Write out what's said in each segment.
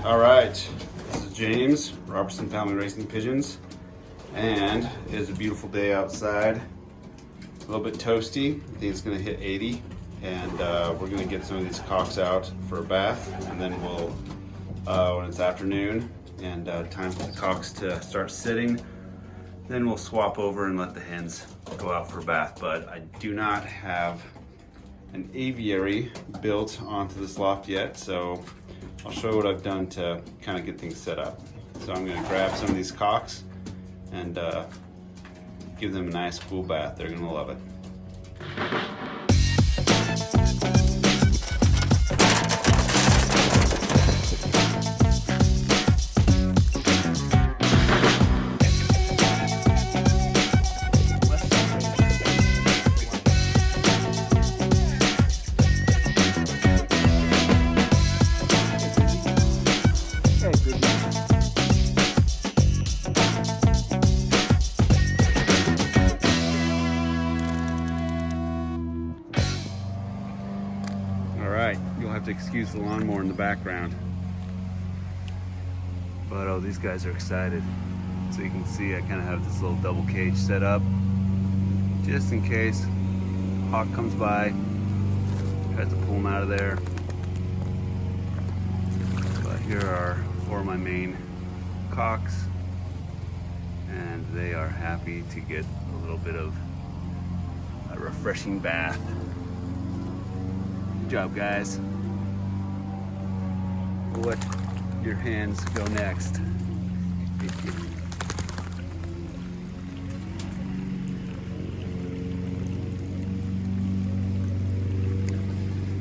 All right, this is James, Robertson Family Racing Pigeons, and it is a beautiful day outside. A little bit toasty. I think it's gonna hit 80, and we're gonna get some of these cocks out for a bath, and then we'll, when it's afternoon and time for the cocks to start sitting, then we'll swap over and let the hens go out for a bath. But I do not have an aviary built onto this loft yet, so I'll show you what I've done to kind of get things set up. So I'm gonna grab some of these cocks and give them a nice cool bath. They're gonna love it. You'll have to excuse the lawnmower in the background. But oh, these guys are excited. So you can see I kind of have this little double cage set up just in case hawk comes by, tries to pull them out of there. But here are 4 of my main cocks, and they are happy to get a little bit of a refreshing bath. Good job, guys. We'll let your hands go next.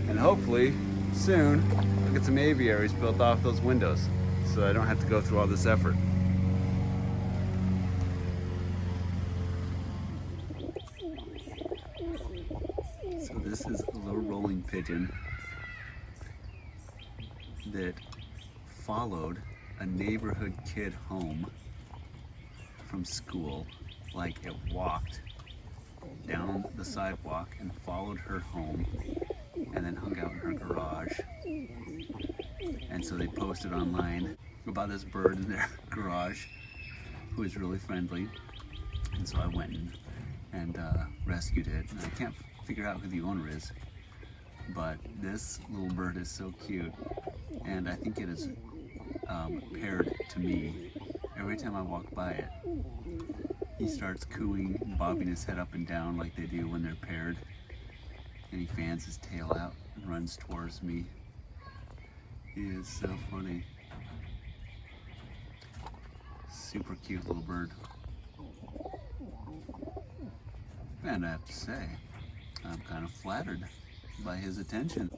And hopefully soon I'll get some aviaries built off those windows so I don't have to go through all this effort. So this is a little rolling pigeon that followed a neighborhood kid home from school. Like, it walked down the sidewalk and followed her home and then hung out in her garage. And so they posted online about this bird in their garage who is really friendly. And so I went and rescued it. And I can't figure out who the owner is, but this little bird is so cute, and I think it is paired to me. Every time I walk by it, he starts cooing, bobbing his head up and down like they do when they're paired, and he fans his tail out and runs towards me. He is so funny. Super cute little bird. And I have to say, I'm kind of flattered by his attention.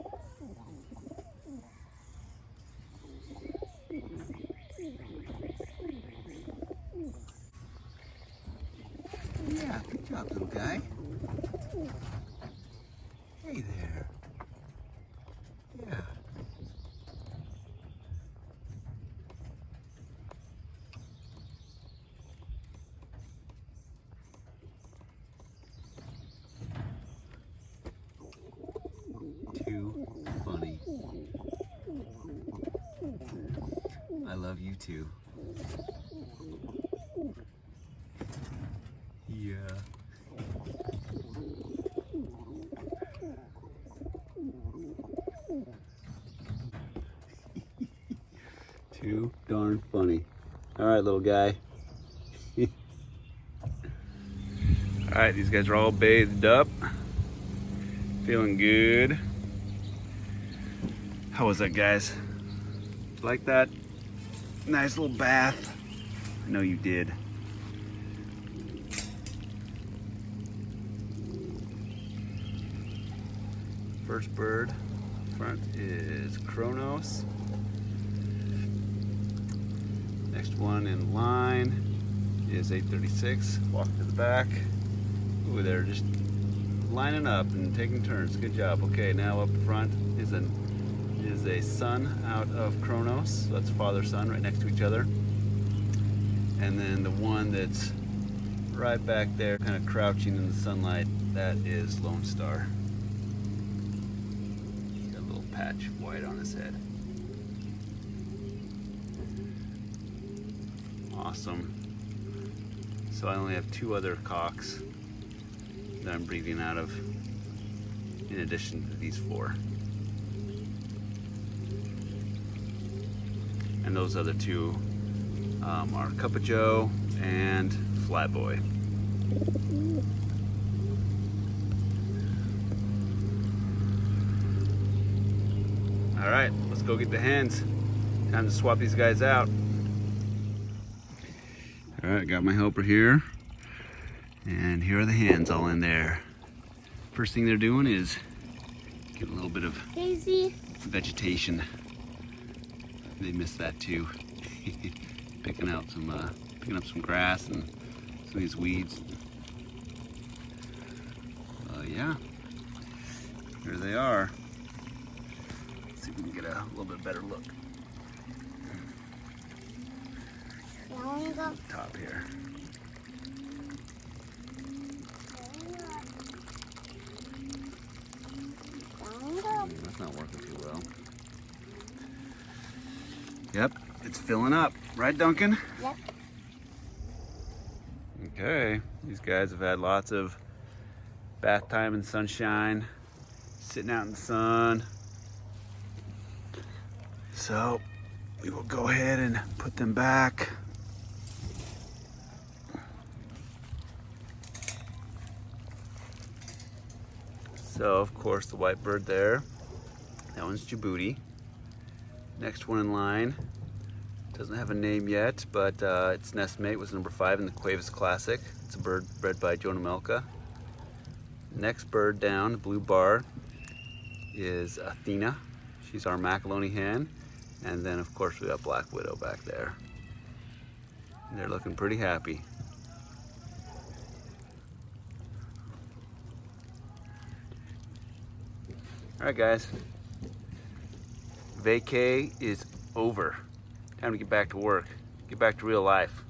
Yeah, good job, little guy. Hey there. Yeah. Too funny. I love you too. Yeah. Too darn funny. All right, little guy. All right, these guys are all bathed up. Feeling good. How was that, guys? Like that? Nice little bath. I know you did. First bird front is Kronos. Next one in line is 836. Walk to the back. Ooh, they're just lining up and taking turns. Good job. Okay, now up front is a son out of Kronos. So that's father son right next to each other. And then the one that's right back there, kind of crouching in the sunlight, that is Lone Star. Got a little patch of white on his head. awesome. So I only have 2 other cocks that I'm breeding out of, in addition to these 4. And those other 2 are Cup of Joe and Flyboy. All right, let's go get the hens. Time to swap these guys out. All right, got my helper here. And here are the hens all in there. First thing they're doing is getting a little bit of vegetation. They missed that too. picking up some grass and some of these weeds. Yeah, here they are. Let's see if we can get a little bit better look. Top here. That's not working too well. Yep, it's filling up. Right, Duncan? Yep. Okay, these guys have had lots of bath time and sunshine, sitting out in the sun. So we will go ahead and put them back. So of course the white bird there, that one's Djibouti. Next one in line, doesn't have a name yet, but its nest mate was number 5 in the Cuevas Classic. It's a bird bred by Jonah Melka. Next bird down, the blue bar, is Athena. She's our Macaroni hen. And then of course we got Black Widow back there. And they're looking pretty happy. All right, guys. Vacay is over. Time to get back to work. Get back to real life.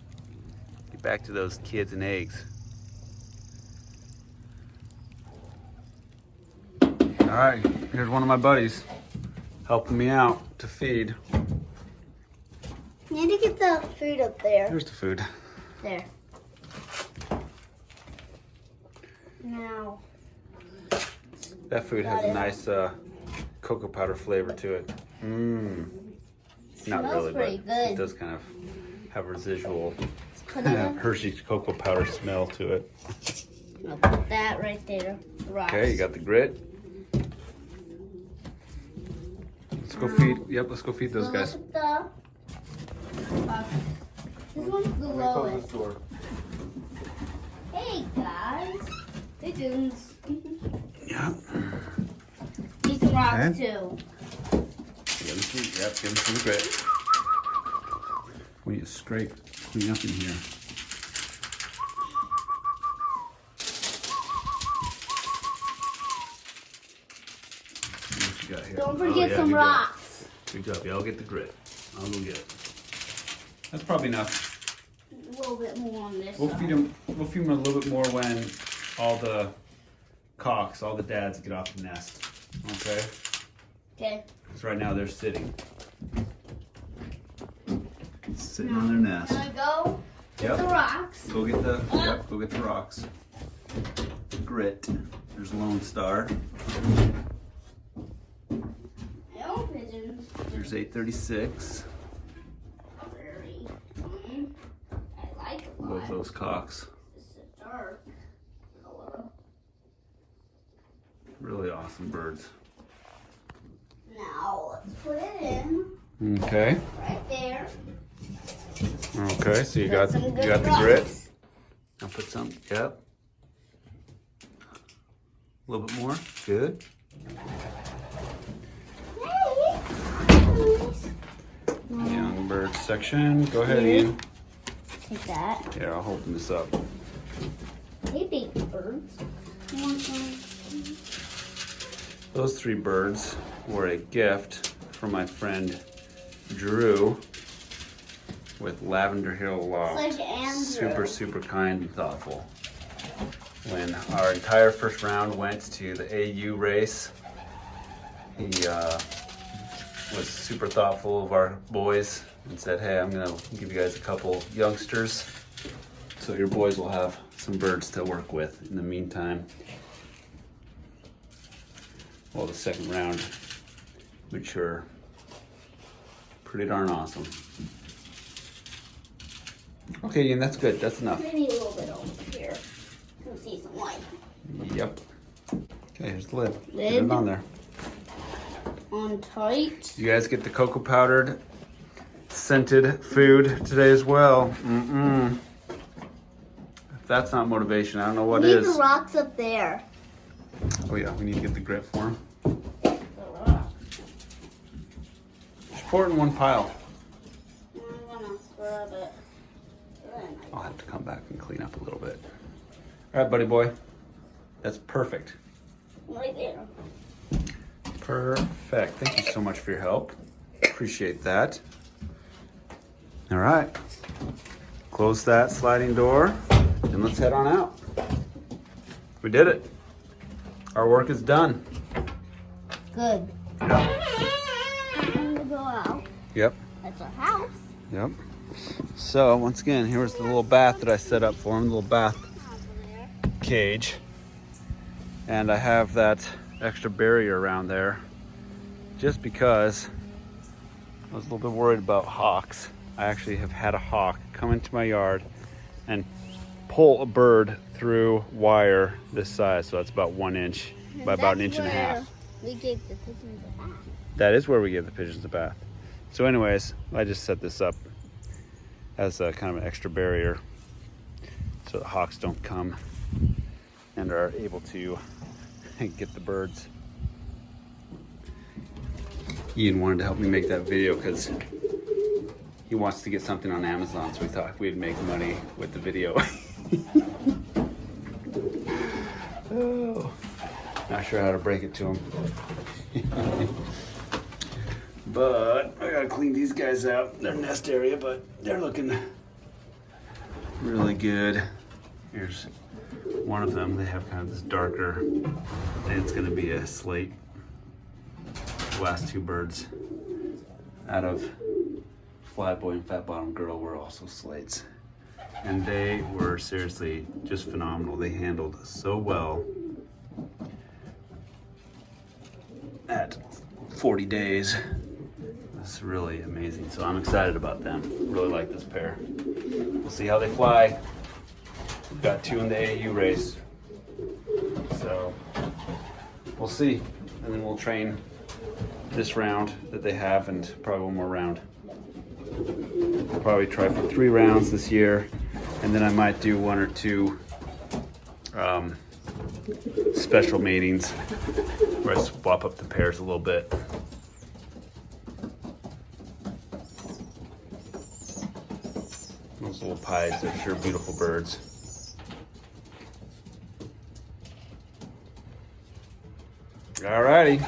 Get back to those kids and eggs. All right, here's one of my buddies helping me out to feed. Need to get the food up there. Here's the food. There. Now. That food has a nice cocoa powder flavor to it. Mmm. Not really, but it does kind of have a residual Hershey's cocoa powder smell to it. I'll put that right there. Rocks. Okay, you got the grit. Let's go feed. Yep, let's go feed those guys. This one's the lowest. Door. Hey guys, pigeons. Yeah. Need some rocks too. Give them some grit. We need to scrape, clean up in here. What you got here? Don't forget some rocks. Good job. Yeah, I'll get the grit. I'll go get it. That's probably enough. A little bit more on this. We'll feed them a little bit more when all the cocks, all the dads get off the nest. Okay? Okay. Because right now they're sitting. Sitting on their nest. Can I go get the rocks? Go get the go get the rocks. Grit. There's Lone Star. No pigeons. There's 836. Very fun. I like a lot. Both those cocks. It's a dark color. Really awesome birds. Now let's put it in. Okay. Right there. Okay, so you got the the grit. I'll put some, yep. A little bit more, good. Young bird section, go ahead Ian. Take that. Yeah, I'll open this up. Hey baby birds. You want some? Those 3 birds were a gift from my friend Drew with Lavender Hill Loft. Like Andrew. Super kind and thoughtful. When our entire first round went to the AU race, he was super thoughtful of our boys and said, hey, I'm gonna give you guys a couple youngsters so your boys will have some birds to work with in the meantime. Well, the second round mature. Pretty darn awesome. Okay, Ian, that's good. That's enough. Maybe a little bit over here. Can see some light. Yep. Okay, here's the lid. Lid. Get it on there. On tight. You guys get the cocoa powdered scented food today as well. If that's not motivation, I don't know what Leave is. the rocks up there. Oh yeah, we need to get the grit for them. The rock. Just pour it in one pile. I'm gonna grab it. I'll have to come back and clean up a little bit. All right, buddy boy. That's perfect. Right there. Perfect. Thank you so much for your help. Appreciate that. All right. Close that sliding door and let's head on out. We did it. Our work is done. Good. Yep. I'm gonna go out. Yep. That's our house. Yep. So once again, here's the little bath that I set up for him, the little bath Over there. cage. And I have that extra barrier around there just because I was a little bit worried about hawks. I actually have had a hawk come into my yard and pull a bird through wire this size, so that's about 1 inch by about an inch and a half. We gave the pigeons a bath. That is where we give the pigeons a bath. So anyways, I just set this up as a kind of an extra barrier so the hawks don't come and are able to get the birds. Ian wanted to help me make that video because he wants to get something on Amazon, so we thought we'd make money with the video. Oh, not sure how to break it to him. But I gotta clean these guys out, their nest area, but they're looking really good. Here's one of them. They have kind of this darker, and it's gonna be a slate. The last two birds out of Flatboy and Fat Bottom Girl were also slates. And they were seriously just phenomenal. They handled so well at 40 days. It's really amazing. So I'm excited about them. Really like this pair. We'll see how they fly. We've got 2 in the AAU race. So we'll see. And then we'll train this round that they have and probably one more round. I'll probably try for 3 rounds this year, and then I might do 1 or 2 special matings where I swap up the pairs a little bit. Those little pies are sure beautiful birds. Alrighty,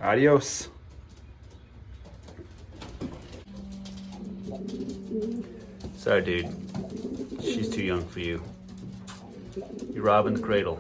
adios. Sorry, dude. She's too young for you. You're robbing the cradle.